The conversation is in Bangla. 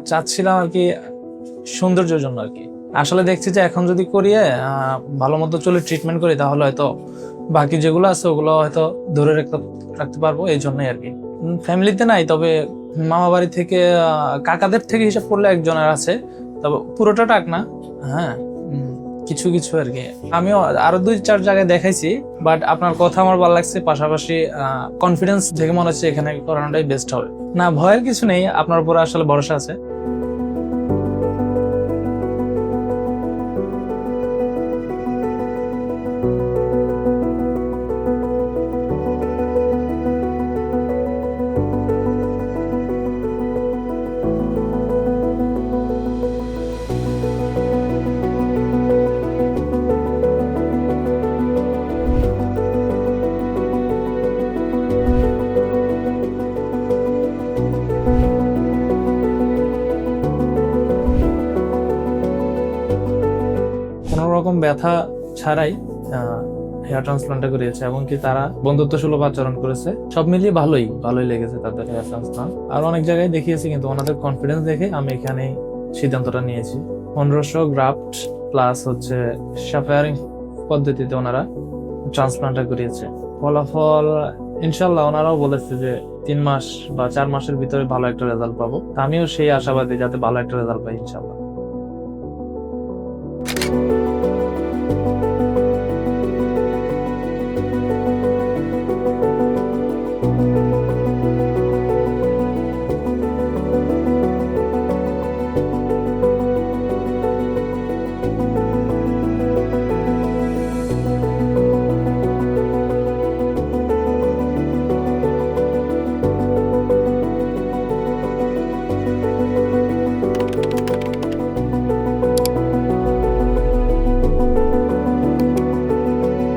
চাচ্ছিলাম আর কি সৌন্দর্যের জন্য আর কি। আসলে দেখছি যে এখন যদি করিয়ে ভালো মতো চলে ট্রিটমেন্ট করি তাহলে হয়তো বাকি যেগুলো আছে ওগুলো হয়তো ধরে রাখতে পারবো, এই জন্যই আর কি। ফ্যামিলিতে নাই, তবে মামা বাড়ি থেকে কাকাদের থেকে হিসাব করলে একজনের আছে, তবে পুরোটা টাক না। হ্যাঁ, কিছু কিছু আর কি। আমিও আরো 2-4 জায়গায় দেখাইছি, বাট আপনার কথা আমার ভালো লাগছে। পাশাপাশি কনফিডেন্স থেকে মনে হচ্ছে এখানে করানোটাই বেস্ট হবে। না, ভয়ের কিছু নেই, আপনার উপর আসলে ভরসা আছে। কোন রকম ব্যথা ছাড়াই হেয়ার ট্রান্সপ্লান্টটা করিয়েছে, এবং কি তারা বন্ধুত্ব সুলভ আচরণ করেছে। সব মিলিয়ে ভালোই লেগেছে তাদের হেয়ার ট্রান্সপ্লান্ট। আর অনেক জায়গায় দেখিয়েছি, কিন্তু ওনাদের কনফিডেন্স দেখে আমি এখানে সিদ্ধান্তটা নিয়েছি। 1500 গ্রাফট প্লাস হচ্ছে সাফায়ারিং পদ্ধতিতে ওনারা ট্রান্সপ্লান্টটা করিয়েছে। ফলাফল ইনশাল্লাহ ওনারাও বলেছে যে 3 মাস বা 4 মাসের ভিতরে ভালো একটা রেজাল্ট পাবো। আমিও সেই আশাবাদী যাতে ভালো একটা রেজাল্ট পাই ইনশাল্লাহ।